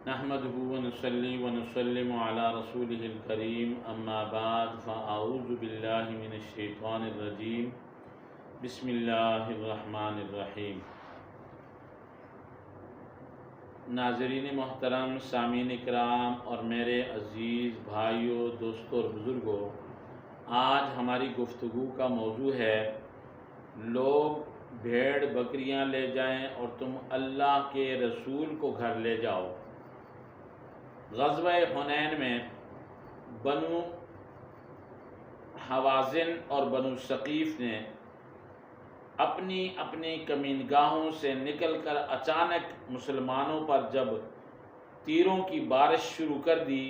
نحمده ونصلي ونسلم على رسوله الكريم اما بعد فاعوذ باللہ من الشیطان الرجیم بسم اللہ الرحمن الرحیم۔ ناظرین محترم، سامعین اکرام اور میرے عزیز بھائیوں، دوستوں اور بزرگوں، آج ہماری گفتگو کا موضوع ہے لوگ بھیڑ بکریاں لے جائیں اور تم اللہ کے رسول کو گھر لے جاؤ۔ غزوہ حنین میں بنو حوازن اور بنو ثقیف نے اپنی اپنی کمینگاہوں سے نکل کر اچانک مسلمانوں پر جب تیروں کی بارش شروع کر دی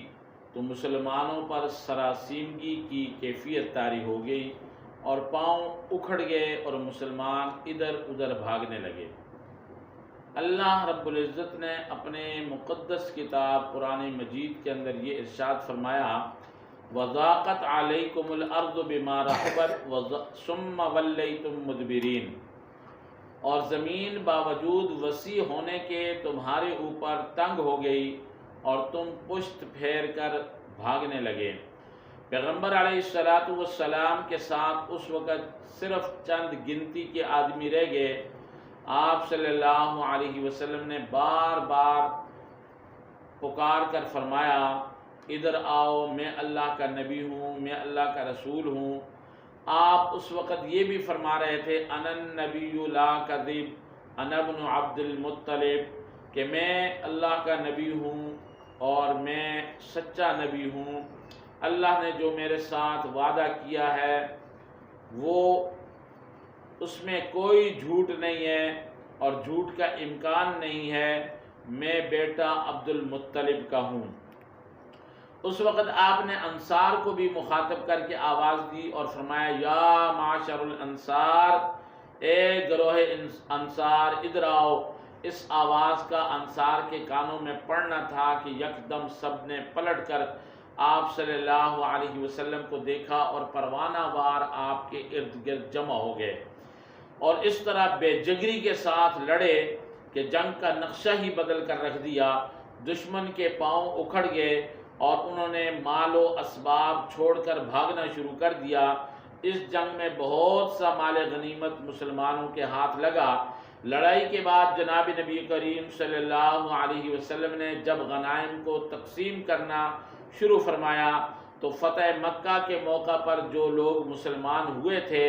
تو مسلمانوں پر سراسیمگی کی کیفیت طاری ہو گئی اور پاؤں اکھڑ گئے اور مسلمان ادھر ادھر بھاگنے لگے۔ اللہ رب العزت نے اپنے مقدس کتاب قرآن مجید کے اندر یہ ارشاد فرمایا وَضَاقَتْ عَلَيْكُمُ الْأَرْضُ بِمَا رَحُبَتْ ثُمَّ وَلَّيْتُمْ مُدْبِرِينَ، اور زمین باوجود وسیع ہونے کے تمہارے اوپر تنگ ہو گئی اور تم پشت پھیر کر بھاگنے لگے۔ پیغمبر علیہ السلام کے ساتھ اس وقت صرف چند گنتی کے آدمی رہ گئے۔ آپ صلی اللہ علیہ وسلم نے بار بار پکار کر فرمایا ادھر آؤ، میں اللہ کا نبی ہوں، میں اللہ کا رسول ہوں۔ آپ اس وقت یہ بھی فرما رہے تھے انا النبی لا کذب انا ابن عبد المطلب، کہ میں اللہ کا نبی ہوں اور میں سچا نبی ہوں۔ اللہ نے جو میرے ساتھ وعدہ کیا ہے وہ اس میں کوئی جھوٹ نہیں ہے اور جھوٹ کا امکان نہیں ہے، میں بیٹا عبد المطلب کا ہوں۔ اس وقت آپ نے انصار کو بھی مخاطب کر کے آواز دی اور فرمایا یا معاشر الانصار، اے گروہ انصار ادھر آؤ۔ اس آواز کا انصار کے کانوں میں پڑنا تھا کہ یکدم سب نے پلٹ کر آپ صلی اللہ علیہ وسلم کو دیکھا اور پروانہ وار آپ کے ارد گرد جمع ہو گئے اور اس طرح بے جگری کے ساتھ لڑے کہ جنگ کا نقشہ ہی بدل کر رکھ دیا۔ دشمن کے پاؤں اکھڑ گئے اور انہوں نے مال و اسباب چھوڑ کر بھاگنا شروع کر دیا۔ اس جنگ میں بہت سا مال غنیمت مسلمانوں کے ہاتھ لگا۔ لڑائی کے بعد جناب نبی کریم صلی اللہ علیہ وسلم نے جب غنائم کو تقسیم کرنا شروع فرمایا تو فتح مکہ کے موقع پر جو لوگ مسلمان ہوئے تھے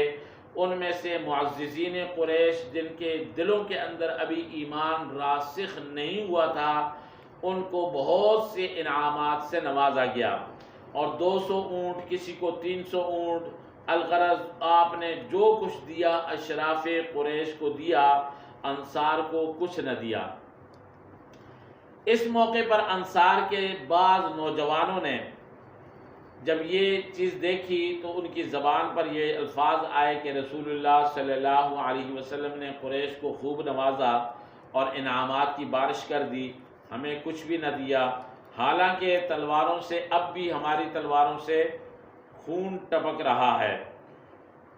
ان میں سے معززین قریش جن کے دلوں کے اندر ابھی ایمان راسخ نہیں ہوا تھا ان کو بہت سے انعامات سے نوازا گیا، اور 200 اونٹ، کسی کو 300 اونٹ، الغرض آپ نے جو کچھ دیا اشراف قریش کو دیا، انصار کو کچھ نہ دیا۔ اس موقع پر انصار کے بعض نوجوانوں نے جب یہ چیز دیکھی تو ان کی زبان پر یہ الفاظ آئے کہ رسول اللہ صلی اللہ علیہ وسلم نے قریش کو خوب نوازا اور انعامات کی بارش کر دی، ہمیں کچھ بھی نہ دیا، حالانکہ تلواروں سے اب بھی ہماری تلواروں سے خون ٹپک رہا ہے۔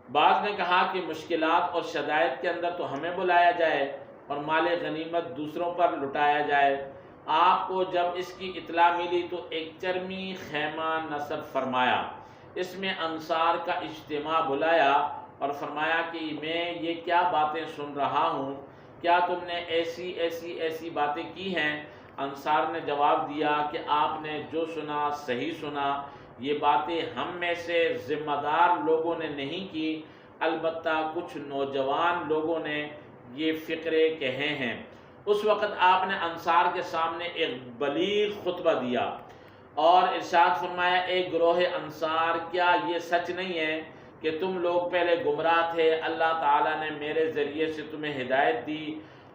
بعض نے کہا کہ مشکلات اور شدائد کے اندر تو ہمیں بلایا جائے اور مال غنیمت دوسروں پر لٹایا جائے۔ آپ کو جب اس کی اطلاع ملی تو ایک چرمی خیمہ نصب فرمایا، اس میں انصار کا اجتماع بلایا اور فرمایا کہ میں یہ کیا باتیں سن رہا ہوں، کیا تم نے ایسی باتیں کی ہیں؟ انصار نے جواب دیا کہ آپ نے جو سنا صحیح سنا، یہ باتیں ہم میں سے ذمہ دار لوگوں نے نہیں کی، البتہ کچھ نوجوان لوگوں نے یہ فقرے کہے ہیں۔ اس وقت آپ نے انصار کے سامنے ایک بلیغ خطبہ دیا اور ارشاد فرمایا اے گروہ انصار، کیا یہ سچ نہیں ہے کہ تم لوگ پہلے گمراہ تھے، اللہ تعالیٰ نے میرے ذریعے سے تمہیں ہدایت دی،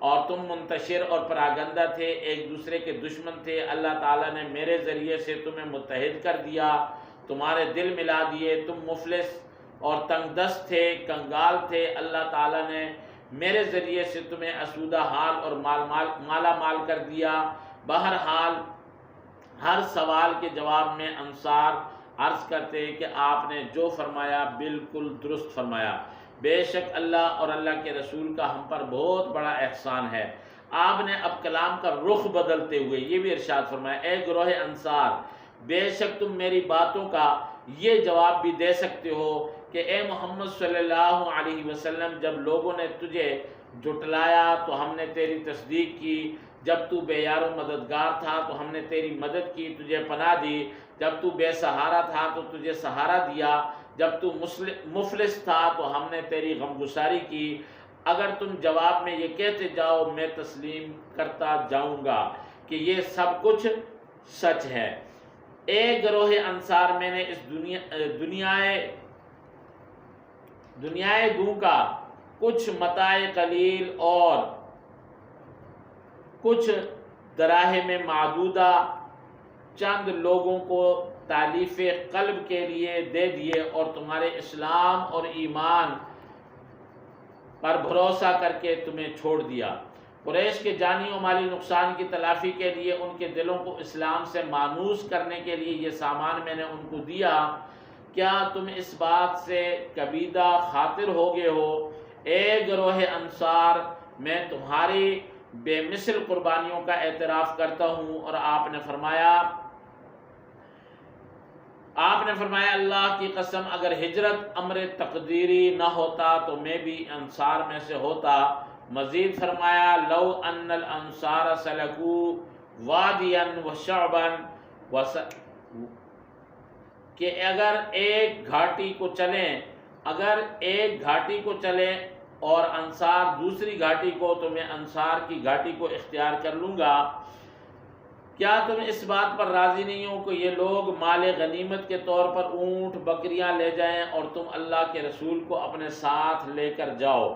اور تم منتشر اور پراگندہ تھے، ایک دوسرے کے دشمن تھے، اللہ تعالیٰ نے میرے ذریعے سے تمہیں متحد کر دیا، تمہارے دل ملا دیے، تم مفلس اور تنگ دست تھے، کنگال تھے، اللہ تعالیٰ نے میرے ذریعے سے تمہیں اسودہ حال اور مالا مال کر دیا۔ بہرحال ہر سوال کے جواب میں انصار عرض کرتے کہ آپ نے جو فرمایا بالکل درست فرمایا، بے شک اللہ اور اللہ کے رسول کا ہم پر بہت بڑا احسان ہے۔ آپ نے اب کلام کا رخ بدلتے ہوئے یہ بھی ارشاد فرمایا، اے گروہ انصار، بے شک تم میری باتوں کا یہ جواب بھی دے سکتے ہو کہ اے محمد صلی اللہ علیہ وسلم، جب لوگوں نے تجھے جھٹلایا تو ہم نے تیری تصدیق کی، جب تو بے یار و مددگار تھا تو ہم نے تیری مدد کی، تجھے پناہ دی، جب تو بے سہارا تھا تو تجھے سہارا دیا، جب تو مفلس تھا تو ہم نے تیری غمگساری کی۔ اگر تم جواب میں یہ کہتے جاؤ میں تسلیم کرتا جاؤں گا کہ یہ سب کچھ سچ ہے۔ اے گروہ انصار، میں نے اس دنیائے دوں کا کچھ متاع قلیل اور کچھ دراہم معدودہ چند لوگوں کو تالیف قلب کے لیے دے دیے اور تمہارے اسلام اور ایمان پر بھروسہ کر کے تمہیں چھوڑ دیا۔ قریش کے جانی و مالی نقصان کی تلافی کے لیے ان کے دلوں کو اسلام سے مانوس کرنے کے لیے یہ سامان میں نے ان کو دیا۔ کیا تم اس بات سے کبیدہ خاطر ہو گئے ہو؟ اے گروہ انصار، میں تمہاری بے مثل قربانیوں کا اعتراف کرتا ہوں۔ اور آپ نے فرمایا اللہ کی قسم، اگر ہجرت امر تقدیری نہ ہوتا تو میں بھی انصار میں سے ہوتا۔ مزید فرمایا لو ان الانصار سلکوا وادیا وشعبا کہ اگر ایک گھاٹی کو چلیں اور انصار دوسری گھاٹی کو، تو میں انصار کی گھاٹی کو اختیار کر لوں گا۔ کیا تم اس بات پر راضی نہیں ہو کہ یہ لوگ مال غنیمت کے طور پر اونٹ بکریاں لے جائیں اور تم اللہ کے رسول کو اپنے ساتھ لے کر جاؤ؟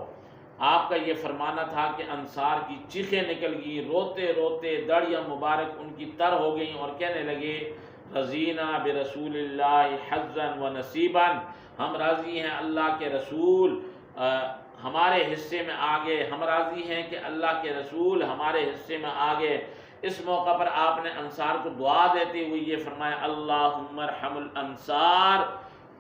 آپ کا یہ فرمانا تھا کہ انصار کی چیخیں نکل گئی، روتے روتے دڑیاں مبارک ان کی تر ہو گئیں اور کہنے لگے رضینا برسول اللہ حظا و نصیبا، ہم راضی ہیں اللہ کے رسول ہمارے حصے میں آگے، ہم راضی ہیں کہ اللہ کے رسول ہمارے حصے میں آگے۔ اس موقع پر آپ نے انصار کو دعا دیتے ہوئے یہ فرمایا اللہم ارحم الانصار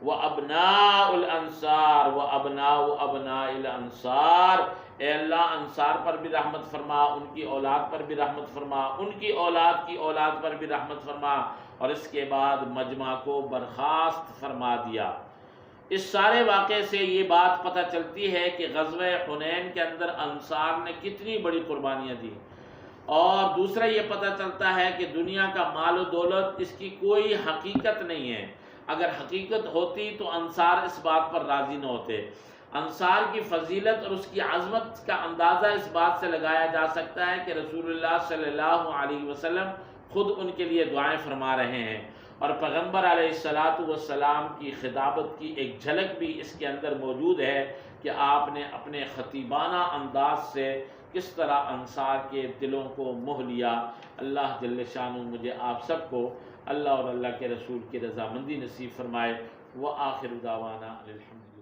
و ابناء الانصار و ابناء ابناء الانصار، اے اللہ انصار پر بھی رحمت فرما، ان کی اولاد پر بھی رحمت فرما، ان کی اولاد کی اولاد پر بھی رحمت فرما۔ اور اس کے بعد مجمع کو برخاست فرما دیا۔ اس سارے واقعے سے یہ بات پتہ چلتی ہے کہ غزوہ حنین کے اندر انصار نے کتنی بڑی قربانیاں دی، اور دوسرا یہ پتہ چلتا ہے کہ دنیا کا مال و دولت اس کی کوئی حقیقت نہیں ہے۔ اگر حقیقت ہوتی تو انصار اس بات پر راضی نہ ہوتے۔ انصار کی فضیلت اور اس کی عظمت کا اندازہ اس بات سے لگایا جا سکتا ہے کہ رسول اللہ صلی اللہ علیہ وسلم خود ان کے لیے دعائیں فرما رہے ہیں، اور پیغمبر علیہ السلام کی خطابت کی ایک جھلک بھی اس کے اندر موجود ہے کہ آپ نے اپنے خطیبانہ انداز سے کس طرح انصار کے دلوں کو موہ لیا۔ اللہ جل شانہ مجھے آپ سب کو اللہ اور اللہ کے رسول کی رضامندی نصیب فرمائے۔ وآخر دعوانا الحمدللہ۔